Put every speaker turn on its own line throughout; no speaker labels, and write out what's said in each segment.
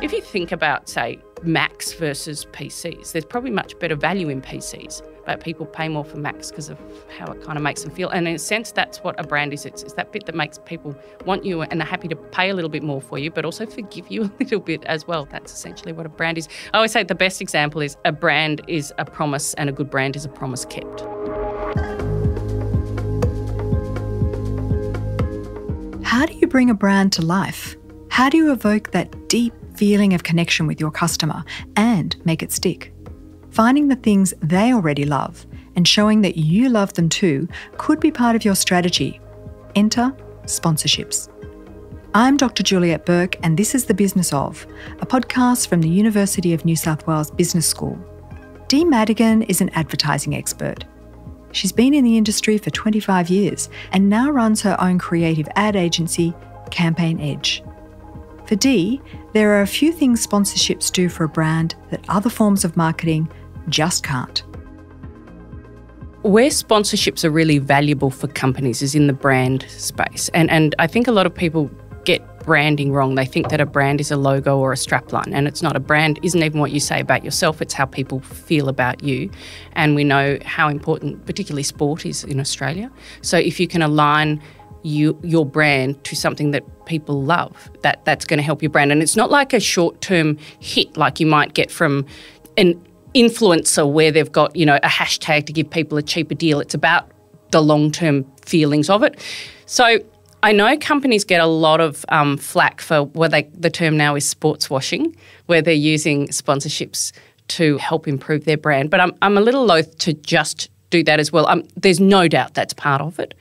If you think about, say, Macs versus PCs, there's probably much better value in PCs, but people pay more for Macs because of how it kind of makes them feel. And in a sense, that's what a brand is. It's that bit that makes people want you and are happy to pay a little bit more for you, but also forgive you a little bit as well. That's essentially what a brand is. I always say the best example is a brand is a promise and a good brand is a promise kept.
How do you bring a brand to life? How do you evoke that deep feeling of connection with your customer and make it stick? Finding the things they already love and showing that you love them too could be part of your strategy. Enter sponsorships. I'm Dr. Juliette Burke and this is The Business Of, a podcast from the University of New South Wales Business School. Dee Madigan is an advertising expert. She's been in the industry for 25 years and now runs her own creative ad agency, Campaign Edge. For Dee, there are a few things sponsorships do for a brand that other forms of marketing just can't.
Where sponsorships are really valuable for companies is in the brand space. And I think a lot of people get branding wrong. They think that a brand is a logo or a strapline, and it's not. A brand isn't even what you say about yourself, it's how people feel about you. And we know how important particularly sport is in Australia. So if you can align your brand to something that people love, that's going to help your brand. And it's not like a short-term hit like you might get from an influencer where they've got, a hashtag to give people a cheaper deal. It's about the long-term feelings of it. So I know companies get a lot of flack for the term now is sports washing, where they're using sponsorships to help improve their brand. But I'm a little loath to just do that as well. There's no doubt that's part of it.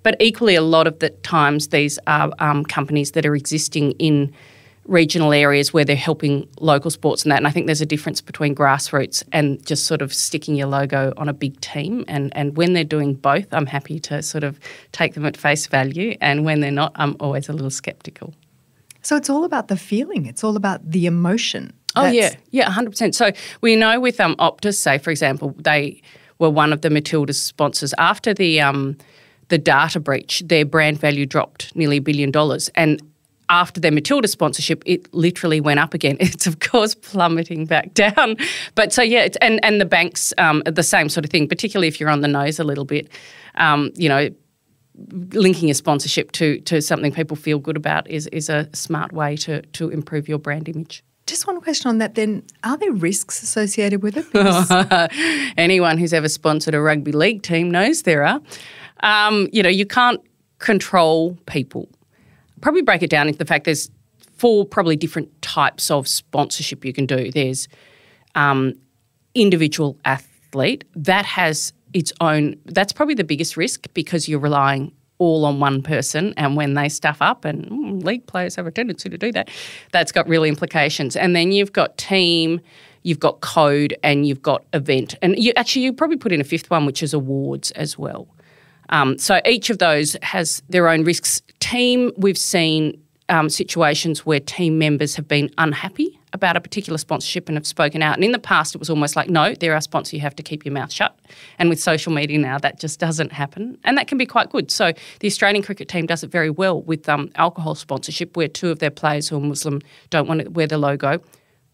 But equally, a lot of the times these are companies that are existing in regional areas where they're helping local sports and that. And I think there's a difference between grassroots and just sort of sticking your logo on a big team. And when they're doing both, I'm happy to sort of take them at face value. And when they're not, I'm always a little sceptical.
So it's all about the feeling. It's all about the emotion.
Oh, yeah, 100%. So we know with Optus, say, for example, they were one of the Matilda's sponsors. After the data breach, their brand value dropped nearly $1 billion. And after their Matilda sponsorship, it literally went up again. It's, of course, plummeting back down. But so, yeah, and the banks, the same sort of thing, particularly if you're on the nose a little bit, linking a sponsorship to something people feel good about is a smart way to improve your brand image.
Just one question on that then. Are there risks associated with it? Because
anyone who's ever sponsored a rugby league team knows there are. You can't control people. Probably break it down into the fact there's 4 probably different types of sponsorship you can do. There's individual athlete. That has its own, that's probably the biggest risk because you're relying all on one person, and when they stuff up, and league players have a tendency to do that, that's got real implications. And then you've got team, you've got code, and you've got event. And you probably put in a 5th one, which is awards as well. So each of those has their own risks. Team, we've seen situations where team members have been unhappy about a particular sponsorship and have spoken out. And in the past, it was almost like, no, they're our sponsor, you have to keep your mouth shut. And with social media now, that just doesn't happen. And that can be quite good. So the Australian cricket team does it very well with alcohol sponsorship, where 2 of their players who are Muslim don't want to wear the logo.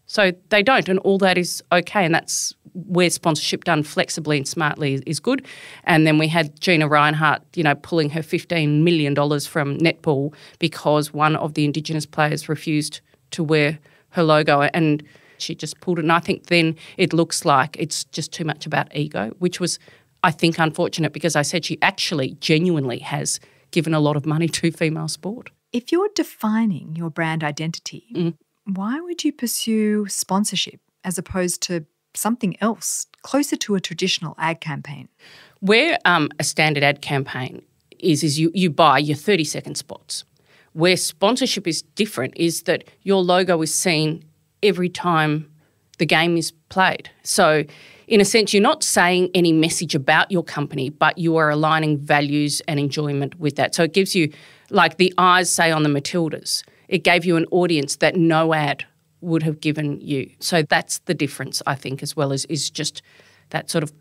So they don't, and all that is okay, and that's where sponsorship done flexibly and smartly is good. And then we had Gina Reinhart, pulling her $15 million from netball because one of the Indigenous players refused to wear her logo, and she just pulled it. And I think then it looks like it's just too much about ego, which was, I think, unfortunate because I said she actually genuinely has given a lot of money to female sport.
If you're defining your brand identity, why would you pursue sponsorship as opposed to something else closer to a traditional ad campaign?
Where a standard ad campaign is you buy your 30-second spots. Where sponsorship is different is that your logo is seen every time the game is played. So in a sense, you're not saying any message about your company, but you are aligning values and enjoyment with that. So it gives you, like the eyes say on the Matildas, it gave you an audience that no ad would have given you. So that's the difference, I think, as well, is just that sort of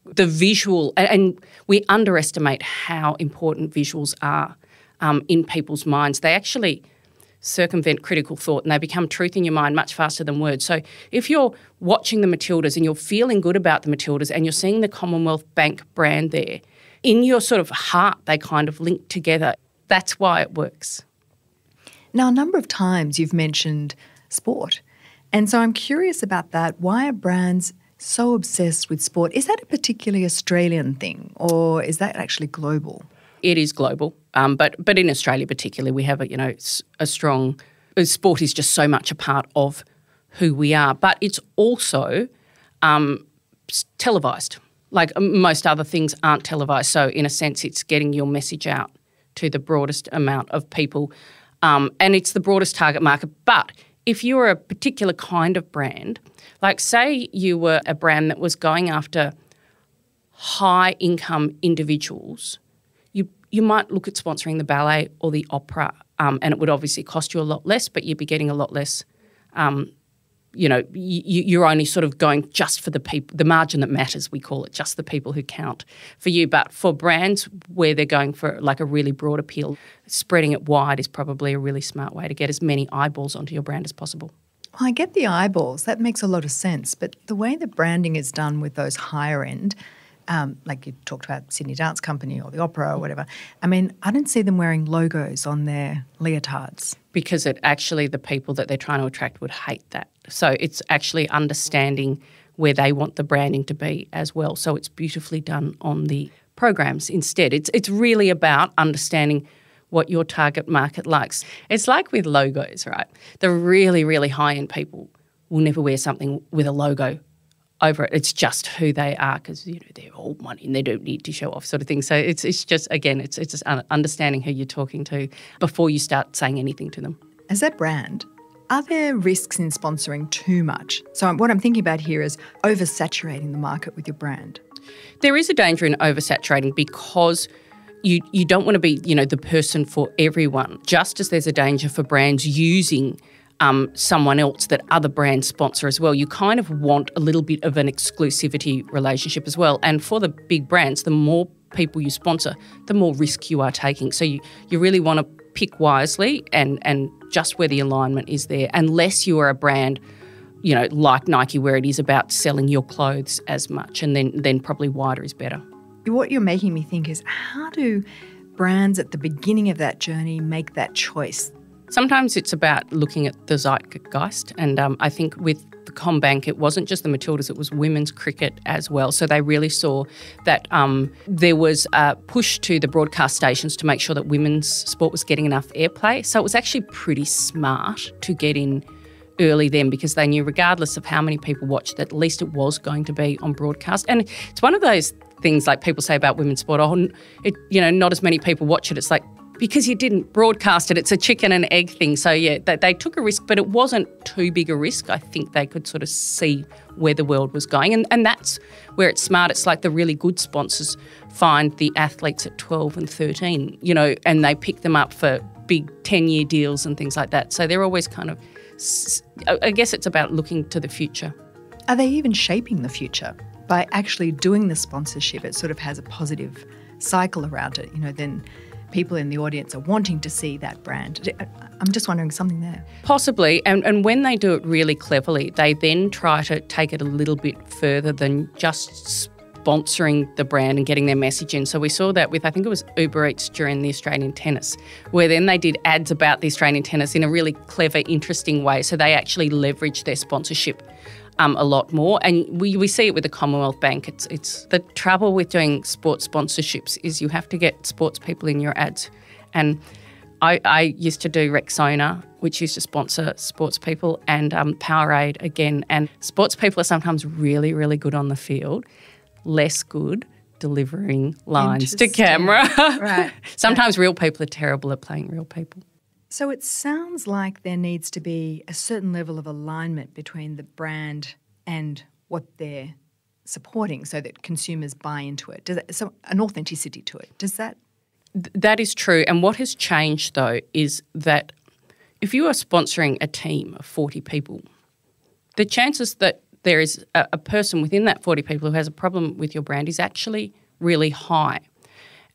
the visual. And we underestimate how important visuals are in people's minds. They actually circumvent critical thought and they become truth in your mind much faster than words. So if you're watching the Matildas and you're feeling good about the Matildas and you're seeing the Commonwealth Bank brand there, in your sort of heart they kind of link together. That's why it works.
Now, a number of times you've mentioned sport. And so I'm curious about that. Why are brands so obsessed with sport? Is that a particularly Australian thing or is that actually global?
It is global, but in Australia particularly, we have a strong sport is just so much a part of who we are. But it's also televised. Like most other things aren't televised. So in a sense, it's getting your message out to the broadest amount of people, and it's the broadest target market. But if you're a particular kind of brand, like say you were a brand that was going after high-income individuals, you might look at sponsoring the ballet or the opera, and it would obviously cost you a lot less, but you'd be getting a lot less, you're only sort of going just for the people, the margin that matters, we call it, just the people who count for you. But for brands where they're going for like a really broad appeal, spreading it wide is probably a really smart way to get as many eyeballs onto your brand as possible.
Well, I get the eyeballs. That makes a lot of sense. But the way the branding is done with those higher end, like you talked about Sydney Dance Company or the opera or whatever, I mean, I don't see them wearing logos on their leotards.
Because the people that they're trying to attract would hate that. So it's actually understanding where they want the branding to be as well. So it's beautifully done on the programs instead. It's really about understanding what your target market likes. It's like with logos, right? The really, really high-end people will never wear something with a logo over it. It's just who they are because they're all money and they don't need to show off sort of thing. So it's just, again, it's just understanding who you're talking to before you start saying anything to them.
As a brand, are there risks in sponsoring too much? So what I'm thinking about here is oversaturating the market with your brand.
There is a danger in oversaturating because you don't want to be, the person for everyone, just as there's a danger for brands using someone else that other brands sponsor as well. You kind of want a little bit of an exclusivity relationship as well. And for the big brands, the more people you sponsor, the more risk you are taking. So you really want to pick wisely and just where the alignment is there, unless you are a brand, like Nike, where it is about selling your clothes as much, and then probably wider is better.
What you're making me think is, how do brands at the beginning of that journey make that choice?
Sometimes it's about looking at the zeitgeist, and I think with the CommBank it wasn't just the Matildas, it was women's cricket as well. So they really saw that there was a push to the broadcast stations to make sure that women's sport was getting enough airplay. So it was actually pretty smart to get in early then, because they knew regardless of how many people watched, at least it was going to be on broadcast. And it's one of those things like people say about women's sport, not as many people watch it. It's like, because you didn't broadcast it, it's a chicken and egg thing. So, yeah, they took a risk, but it wasn't too big a risk. I think they could sort of see where the world was going. And that's where it's smart. It's like the really good sponsors find the athletes at 12 and 13, and they pick them up for big 10-year deals and things like that. So they're always kind of, I guess it's about looking to the future.
Are they even shaping the future? By actually doing the sponsorship, it sort of has a positive cycle around it, then people in the audience are wanting to see that brand. I'm just wondering something there.
Possibly, and when they do it really cleverly, they then try to take it a little bit further than just sponsoring the brand and getting their message in. So we saw that with, I think it was Uber Eats during the Australian tennis, where then they did ads about the Australian tennis in a really clever, interesting way. So they actually leveraged their sponsorship a lot more, and we see it with the Commonwealth Bank. It's the trouble with doing sports sponsorships is you have to get sports people in your ads. And I used to do Rexona, which used to sponsor sports people, and Powerade again. And sports people are sometimes really, really good on the field, less good delivering lines to camera.
Right.
Sometimes real people are terrible at playing real people.
So it sounds like there needs to be a certain level of alignment between the brand and what they're supporting so that consumers buy into it. So an authenticity to it. Does that?
That is true. And what has changed, though, is that if you are sponsoring a team of 40 people, the chances that there is a person within that 40 people who has a problem with your brand is actually really high.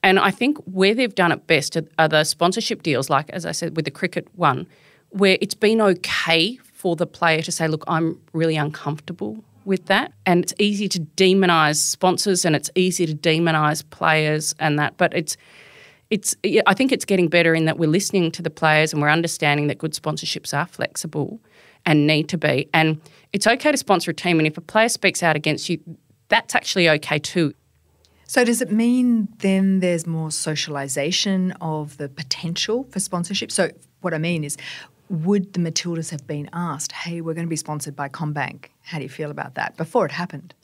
And I think where they've done it best are the sponsorship deals, like, as I said, with the cricket one, where it's been okay for the player to say, look, I'm really uncomfortable with that. And it's easy to demonise sponsors and it's easy to demonise players and that. But I think it's getting better in that we're listening to the players and we're understanding that good sponsorships are flexible and need to be. And it's okay to sponsor a team, and if a player speaks out against you, that's actually okay too.
So does it mean then there's more socialisation of the potential for sponsorship? So what I mean is, would the Matildas have been asked, hey, we're going to be sponsored by CommBank, how do you feel about that, before it happened?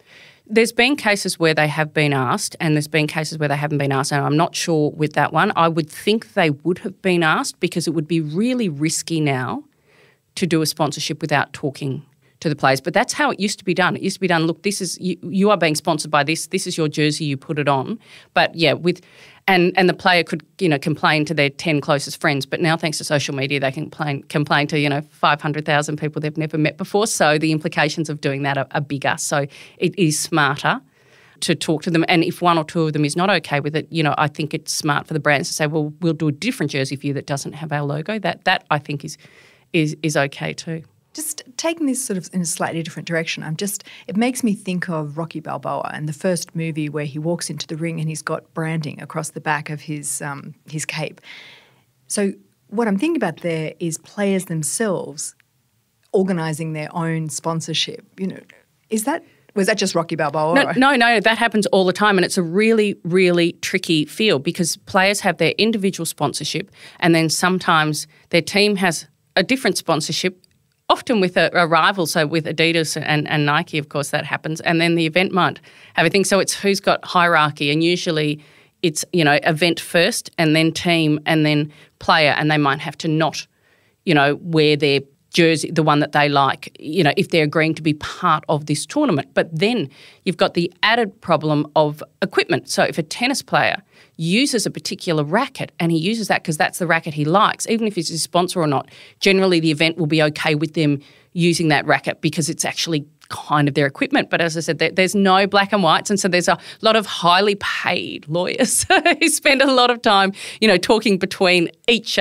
There's been cases where they have been asked and there's been cases where they haven't been asked, and I'm not sure with that one. I would think they would have been asked because it would be really risky now to do a sponsorship without talking to the players. But that's how it used to be done. It used to be done, look, this is you are being sponsored by this is your jersey, you put it on. But yeah, and the player could, complain to their 10 closest friends, but now thanks to social media they can complain to 500,000 people they've never met before, so the implications of doing that are bigger. So it is smarter to talk to them, and if one or two of them is not okay with it, I think it's smart for the brands to say, well, we'll do a different jersey for you that doesn't have our logo. That I think is okay too.
Just taking this sort of in a slightly different direction, it makes me think of Rocky Balboa and the first movie where he walks into the ring and he's got branding across the back of his cape. So what I'm thinking about there is players themselves organising their own sponsorship. Was that just Rocky Balboa?
No, that happens all the time, and it's a really, really tricky field because players have their individual sponsorship and then sometimes their team has a different sponsorship, often with a rival, so with Adidas and Nike, of course, that happens. And then the event might have a thing. So it's who's got hierarchy, and usually it's, event first and then team and then player, and they might have to not, wear their jersey, the one that they like, if they're agreeing to be part of this tournament. But then you've got the added problem of equipment. So if a tennis player uses a particular racket and he uses that because that's the racket he likes, even if he's his sponsor or not, generally the event will be okay with them using that racket because it's actually kind of their equipment. But as I said, there's no black and whites, and so there's a lot of highly paid lawyers who spend a lot of time, talking between each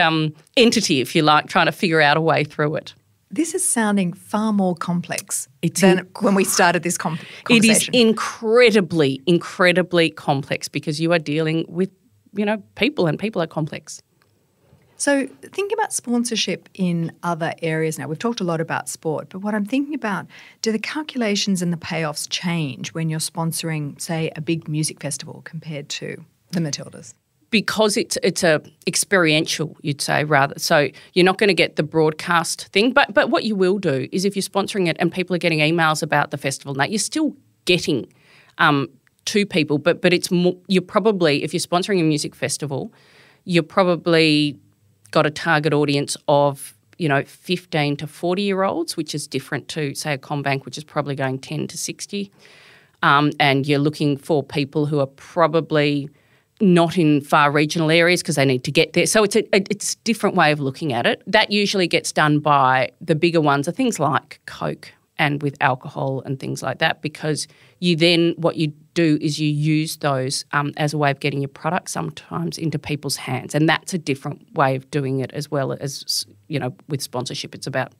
entity, if you like, trying to figure out a way through it.
This is sounding far more complex than when we started this conversation.
It is incredibly, incredibly complex because you are dealing with, people, and people are complex.
So think about sponsorship in other areas now. We've talked a lot about sport, but what I'm thinking about, do the calculations and the payoffs change when you're sponsoring, say, a big music festival compared to the Matildas?
Because it's a experiential, you'd say, rather. So you're not going to get the broadcast thing. But what you will do is if you're sponsoring it and people are getting emails about the festival, now you're still getting to people, but it's more, you're probably, if you're sponsoring a music festival, you're probably got a target audience of 15 to 40-year-olds, which is different to, say, a CommBank, which is probably going 10 to 60. And you're looking for people who are probably not in far regional areas because they need to get there. So it's a different way of looking at it. That usually gets done by the bigger ones, are things like Coke and with alcohol and things like that, because what you do is you use those as a way of getting your product sometimes into people's hands, and that's a different way of doing it as well as, with sponsorship. It's about,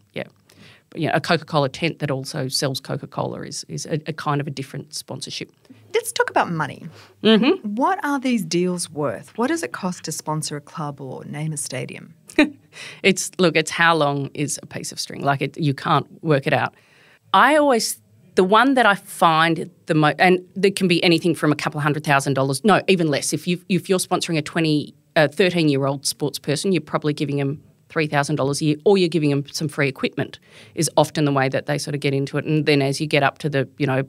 a Coca-Cola tent that also sells Coca-Cola is a kind of a different sponsorship.
Let's talk about money. Mm-hmm. What are these deals worth? What does it cost to sponsor a club or name a stadium?
It's how long is a piece of string? You can't work it out. The one that I find the most, and there can be anything from a couple of $100,000, no, even less. If you're sponsoring a 13-year-old sports person, you're probably giving them $3,000 a year, or you're giving them some free equipment, is often the way that they sort of get into it. And then as you get up to the,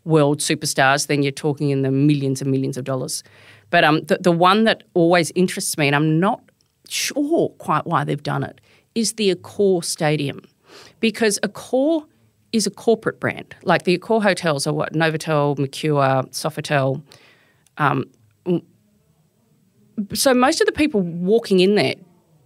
world superstars, then you're talking in the millions and millions of dollars. But the one that always interests me, and I'm not sure quite why they've done it, is the Accor Stadium. Because Accor is a corporate brand. Like the Accor hotels are what? Novotel, Mercure, Sofitel. So most of the people walking in there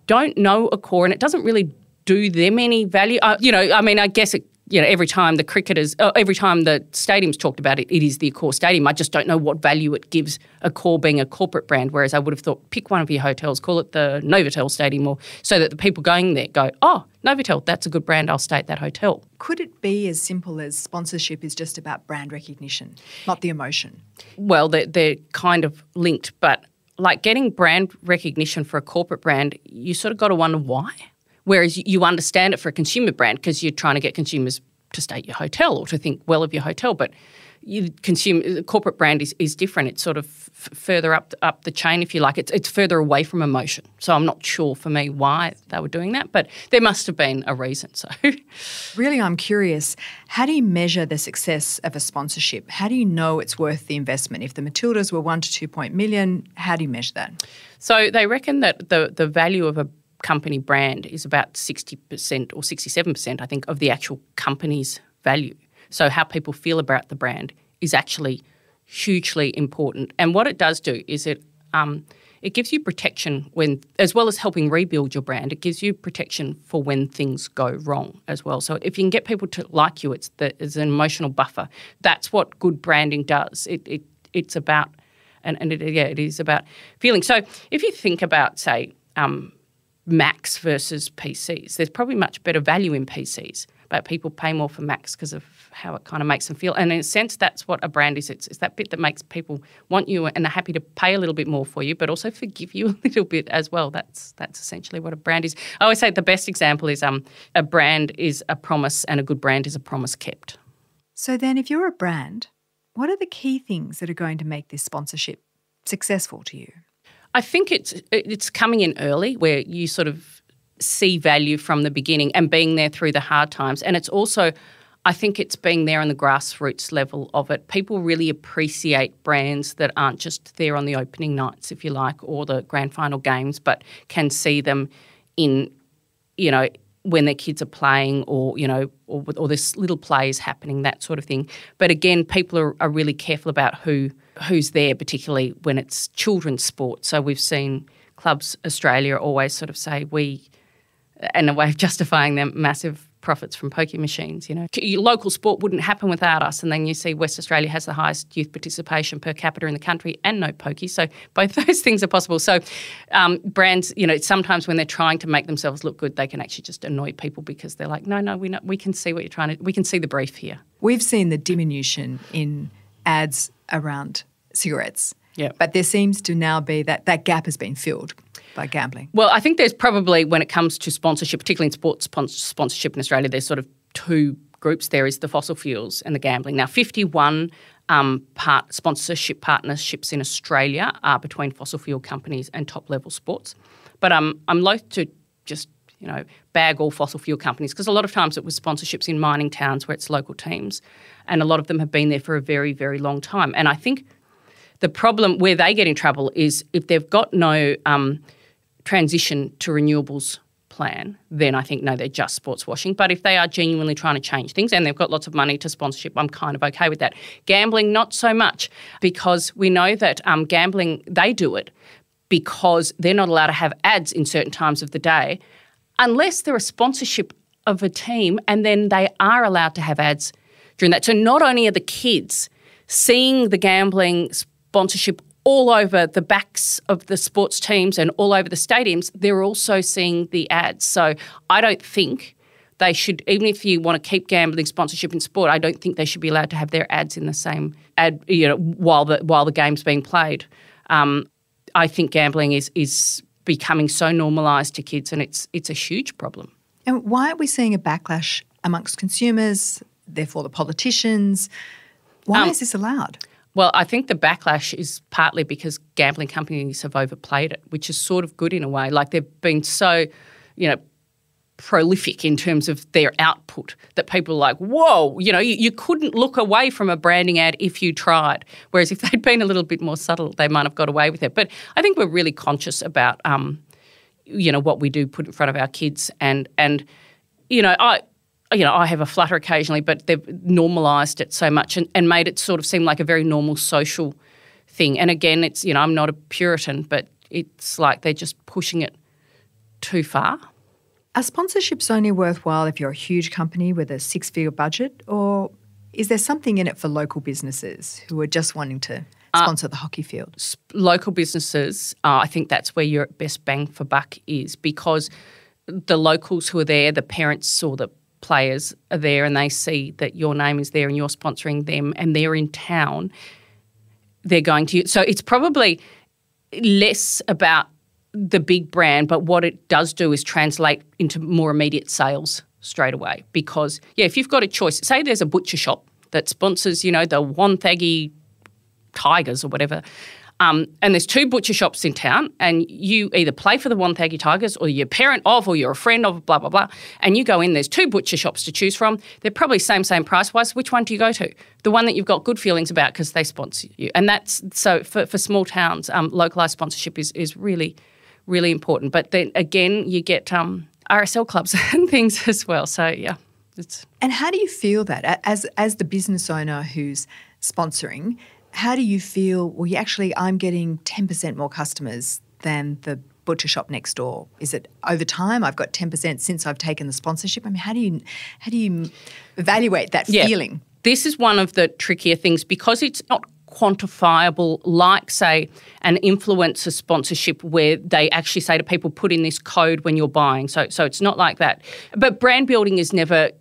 don't know Accor, and it doesn't really do them any value. I guess it every time the stadium's talked about it, it is the Accor Stadium. I just don't know what value it gives Accor being a corporate brand, whereas I would have thought pick one of your hotels, call it the Novotel Stadium, or so that the people going there go, oh, Novotel, that's a good brand, I'll stay at that hotel.
Could it be as simple as sponsorship is just about brand recognition, not the emotion?
Well, they're kind of linked, but like getting brand recognition for a corporate brand, you sort of got to wonder why. Whereas you understand it for a consumer brand because you're trying to get consumers to stay at your hotel or to think well of your hotel. But corporate brand is different. It's sort of further up the chain, if you like. It's further away from emotion. So I'm not sure for me why they were doing that, but there must have been a reason. So,
really, I'm curious, how do you measure the success of a sponsorship? How do you know it's worth the investment? If the Matildas were $1 to $2 million, how do you measure that?
So they reckon that the value of a company brand is about 60% or 67%, I think, of the actual company's value. So how people feel about the brand is actually hugely important. And what it does do is it gives you protection when, as well as helping rebuild your brand, it gives you protection for when things go wrong as well. So if you can get people to like you, it's an emotional buffer. That's what good branding does. It's about, it is about feeling. So if you think about, say, Macs versus PCs, there's probably much better value in PCs, but people pay more for Macs because of how it kind of makes them feel. And in a sense, that's what a brand is. It's that bit that makes people want you and are happy to pay a little bit more for you, but also forgive you a little bit as well. That's essentially what a brand is. I always say the best example is a brand is a promise and a good brand is a promise kept.
So then if you're a brand, what are the key things that are going to make this sponsorship successful to you?
I think it's coming in early where you sort of see value from the beginning and being there through the hard times. And it's also, I think it's being there on the grassroots level of it. People really appreciate brands that aren't just there on the opening nights, if you like, or the grand final games, but can see them in, when their kids are playing or there's little plays happening, that sort of thing. But again, people are really careful about who's there, particularly when it's children's sport. So we've seen Clubs Australia always sort of say and a way of justifying their massive profits from pokie machines, Local sport wouldn't happen without us. And then you see West Australia has the highest youth participation per capita in the country and no pokie. So both those things are possible. So brands, sometimes when they're trying to make themselves look good, they can actually just annoy people because they're like, no, we can see what you're trying to, we can see the brief here.
We've seen the diminution in ads around cigarettes.
Yeah.
But there seems to now be that gap has been filled by gambling.
Well, I think there's probably, when it comes to sponsorship, particularly in sports sponsorship in Australia, there's sort of two groups. There is the fossil fuels and the gambling. Now, 51 sponsorship partnerships in Australia are between fossil fuel companies and top-level sports. But I'm loath to just, bag all fossil fuel companies because a lot of times it was sponsorships in mining towns where it's local teams, and a lot of them have been there for a very, very long time. And I think the problem where they get in trouble is if they've got no transition to renewables plan, then I think, no, they're just sports washing. But if they are genuinely trying to change things and they've got lots of money to sponsorship, I'm kind of okay with that. Gambling, not so much, because we know that gambling, they do it because they're not allowed to have ads in certain times of the day unless they're a sponsorship of a team, and then they are allowed to have ads during that. So not only are the kids seeing the gambling sponsorship all over the backs of the sports teams and all over the stadiums, they're also seeing the ads. So I don't think they should, even if you want to keep gambling sponsorship in sport, I don't think they should be allowed to have their ads in the same ad, while the game's being played. I think gambling is becoming so normalised to kids, and it's a huge problem.
And why are we seeing a backlash amongst consumers, therefore the politicians? Why is this allowed?
Well, I think the backlash is partly because gambling companies have overplayed it, which is sort of good in a way. Like they've been so, prolific in terms of their output that people are like, whoa, you couldn't look away from a branding ad if you tried. Whereas if they'd been a little bit more subtle, they might have got away with it. But I think we're really conscious about, what we do put in front of our kids. And I have a flutter occasionally, but they've normalised it so much and made it sort of seem like a very normal social thing. And again, it's, I'm not a Puritan, but it's like they're just pushing it too far.
Are sponsorships only worthwhile if you're a huge company with a six-figure budget, or is there something in it for local businesses who are just wanting to sponsor the hockey field?
Local businesses, I think that's where your best bang for buck is, because the locals who are there, the parents or the players are there, and they see that your name is there and you're sponsoring them and they're in town, they're going to. So it's probably less about the big brand, but what it does do is translate into more immediate sales straight away. Because, if you've got a choice, say there's a butcher shop that sponsors, the Wonthaggi Tigers or whatever, and there's two butcher shops in town, and you either play for the Wonthaggi Tigers or you're a parent of or you're a friend of, blah, blah, blah, and you go in, there's two butcher shops to choose from. They're probably same price-wise. Which one do you go to? The one that you've got good feelings about because they sponsor you. And that's, so for small towns, localised sponsorship is really, really important. But then again, you get RSL clubs and things as well. So, yeah.
And how do you feel that as the business owner who's sponsoring? How do you feel, I'm getting 10% more customers than the butcher shop next door? Is it over time I've got 10% since I've taken the sponsorship? I mean, how do you evaluate that feeling?
This is one of the trickier things because it's not quantifiable like, say, an influencer sponsorship where they actually say to people, put in this code when you're buying. So it's not like that. But brand building is never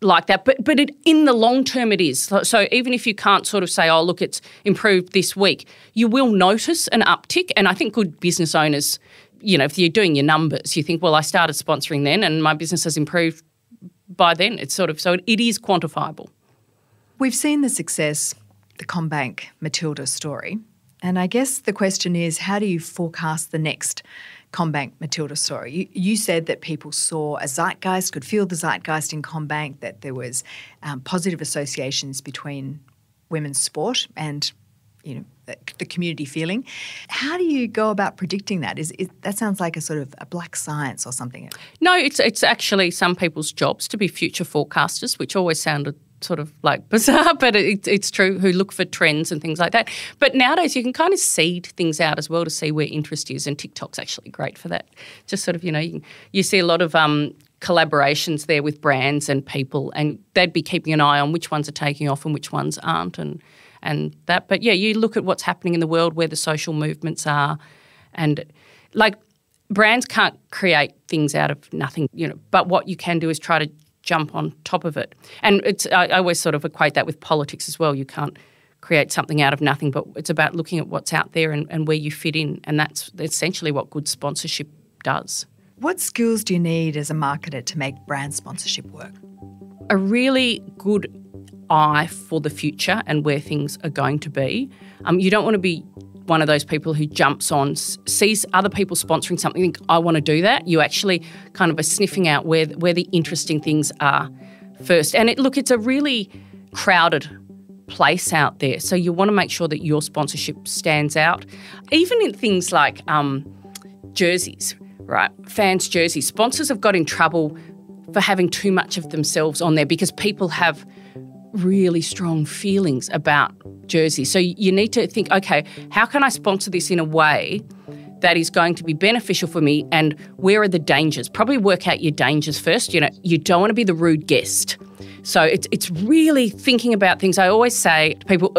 like that, but in the long term it is. So even if you can't sort of say, oh, look, it's improved this week, you will notice an uptick. And I think good business owners, if you're doing your numbers, you think, well, I started sponsoring then and my business has improved by then. It's sort of, so it is quantifiable.
We've seen the success, the CommBank Matilda story. And I guess the question is, how do you forecast the next CommBank Matilda story? You said that people saw a zeitgeist, could feel the zeitgeist in CommBank, that there was positive associations between women's sport and, the community feeling. How do you go about predicting that? That sounds like a sort of a black science or something.
No, it's actually some people's jobs to be future forecasters, which always sounded sort of like bizarre, but it's true, who look for trends and things like that. But nowadays you can kind of seed things out as well to see where interest is, and TikTok's actually great for that. Just sort of, you see a lot of collaborations there with brands and people, and they'd be keeping an eye on which ones are taking off and which ones aren't and that. But, you look at what's happening in the world, where the social movements are, and like brands can't create things out of nothing, but what you can do is try to jump on top of it. And I always sort of equate that with politics as well. You can't create something out of nothing, but it's about looking at what's out there and where you fit in, and that's essentially what good sponsorship does.
What skills do you need as a marketer to make brand sponsorship work?
A really good eye for the future and where things are going to be. You don't want to be one of those people who jumps on, sees other people sponsoring something, think, I want to do that. You actually kind of are sniffing out where the interesting things are first. And it's a really crowded place out there. So you want to make sure that your sponsorship stands out. Even in things like jerseys, right? Fans' jerseys. Sponsors have got in trouble for having too much of themselves on there because people have really strong feelings about jerseys. So you need to think, okay, how can I sponsor this in a way that is going to be beneficial for me, and where are the dangers? Probably work out your dangers first. You don't want to be the rude guest. So it's really thinking about things. I always say to people,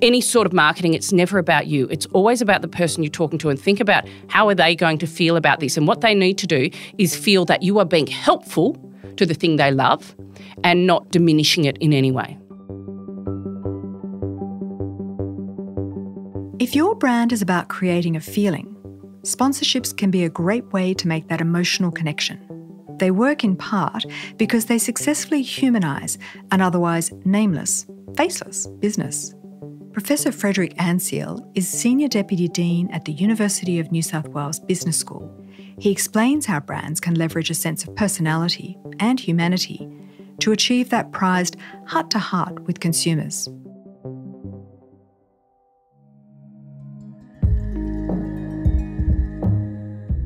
any sort of marketing, it's never about you. It's always about the person you're talking to, and think about how are they going to feel about this. And what they need to do is feel that you are being helpful to the thing they love and not diminishing it in any way.
If your brand is about creating a feeling, sponsorships can be a great way to make that emotional connection. They work in part because they successfully humanise an otherwise nameless, faceless business. Professor Frederick Ansell is Senior Deputy Dean at the University of New South Wales Business School. He explains how brands can leverage a sense of personality and humanity to achieve that prized heart-to-heart with consumers.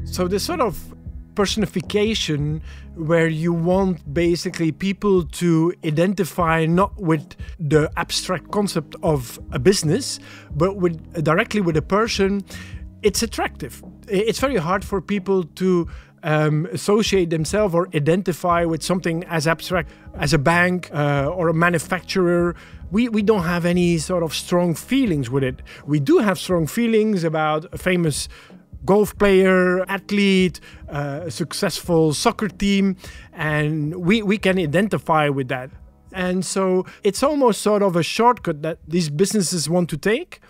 So the sort of personification where you want basically people to identify not with the abstract concept of a business, but directly with a person, it's attractive. It's very hard for people to associate themselves or identify with something as abstract as a bank or a manufacturer. We don't have any sort of strong feelings with it. We do have strong feelings about a famous golf player, athlete, a successful soccer team, and we can identify with that. And so it's almost sort of a shortcut that these businesses want to take,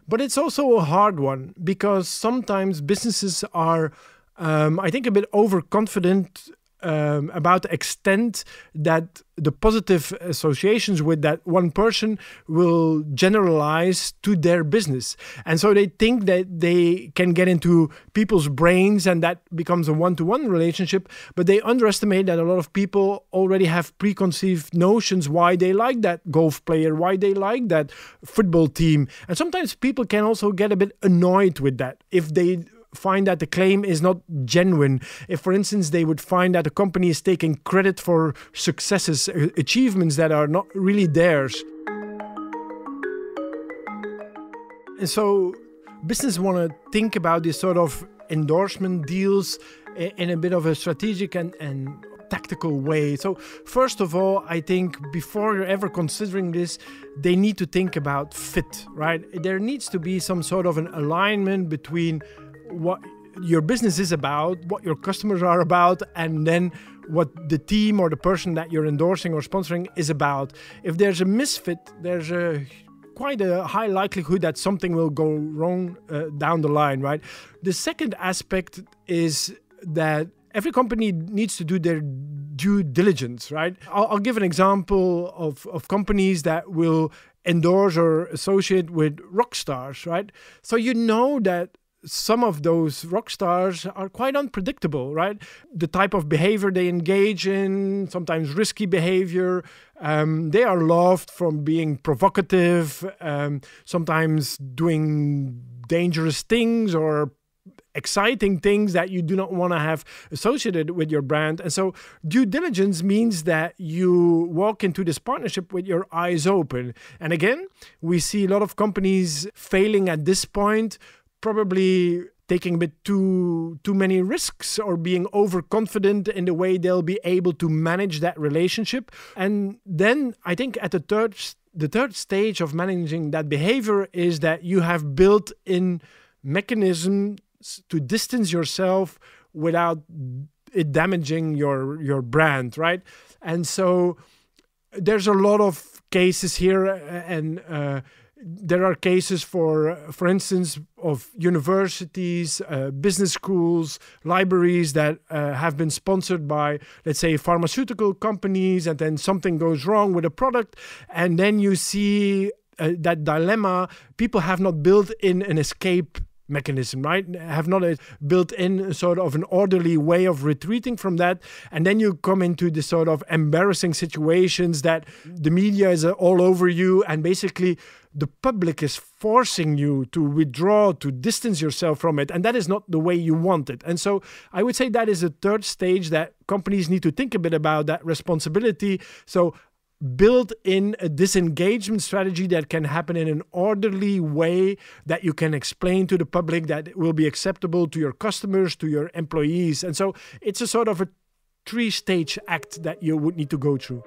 but it's also a hard one because sometimes businesses are, I think, a bit overconfident about the extent that the positive associations with that one person will generalize to their business. And so they think that they can get into people's brains and that becomes a one-to-one relationship, but they underestimate that a lot of people already have preconceived notions why they like that golf player, why they like that football team. And sometimes people can also get a bit annoyed with that if they find that the claim is not genuine. If, for instance, they would find that a company is taking credit for successes, achievements that are not really theirs. And so business want to think about this sort of endorsement deals in a bit of a strategic and tactical way. So first of all, I think before you're ever considering this, they need to think about fit, right? There needs to be some sort of an alignment between what your business is about, what your customers are about, and then what the team or the person that you're endorsing or sponsoring is about. If there's a misfit, there's quite a high likelihood that something will go wrong down the line, right? The second aspect is that every company needs to do their due diligence, right? I'll give an example of companies that will endorse or associate with rock stars, right? So you know that some of those rock stars are quite unpredictable, right? The type of behavior they engage in, sometimes risky behavior. They are loved from being provocative, sometimes doing dangerous things or exciting things that you do not want to have associated with your brand. And so due diligence means that you walk into this partnership with your eyes open. And again, we see a lot of companies failing at this point, probably taking a bit too many risks or being overconfident in the way they'll be able to manage that relationship. And then I think at the third stage of managing that behavior is that you have built in mechanisms to distance yourself without it damaging your brand, right? And so there's a lot of cases here, and there are cases for instance, of universities, business schools, libraries that have been sponsored by, let's say, pharmaceutical companies, and then something goes wrong with a product, and then you see that dilemma. People have not built in an escape mechanism, right? Have not built in sort of an orderly way of retreating from that. And then you come into this sort of embarrassing situations that the media is all over you, and basically the public is forcing you to withdraw, to distance yourself from it. And that is not the way you want it. And so I would say that is a third stage that companies need to think a bit about, that responsibility. So build in a disengagement strategy that can happen in an orderly way that you can explain to the public, that it will be acceptable to your customers, to your employees. And so it's a sort of a three-stage act that you would need to go through.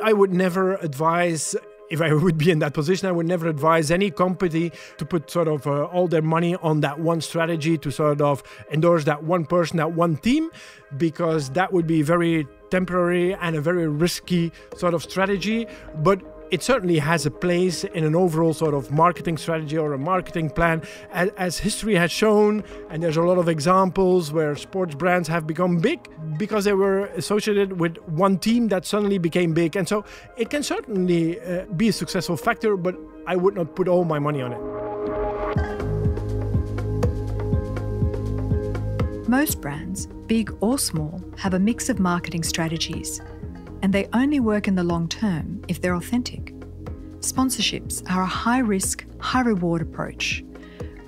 I would never advise, if I would be in that position, I would never advise any company to put sort of all their money on that one strategy, to sort of endorse that one person, that one team, because that would be very temporary and a very risky sort of strategy. But it certainly has a place in an overall sort of marketing strategy or a marketing plan, as history has shown. And there's a lot of examples where sports brands have become big because they were associated with one team that suddenly became big. And so it can certainly be a successful factor, but I would not put all my money on it.
Most brands, big or small, have a mix of marketing strategies, and they only work in the long term if they're authentic. Sponsorships are a high-risk, high-reward approach,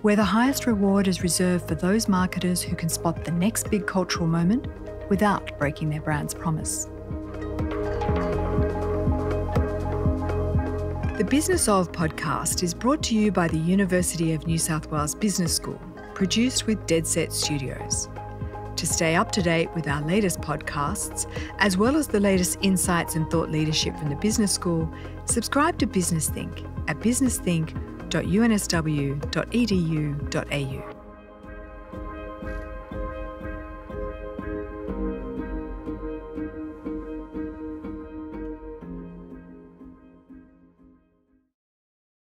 where the highest reward is reserved for those marketers who can spot the next big cultural moment without breaking their brand's promise. The Business Of podcast is brought to you by the University of New South Wales Business School, produced with Deadset Studios. To stay up to date with our latest podcasts, as well as the latest insights and thought leadership from the Business School, subscribe to Business Think at businessthink.unsw.edu.au.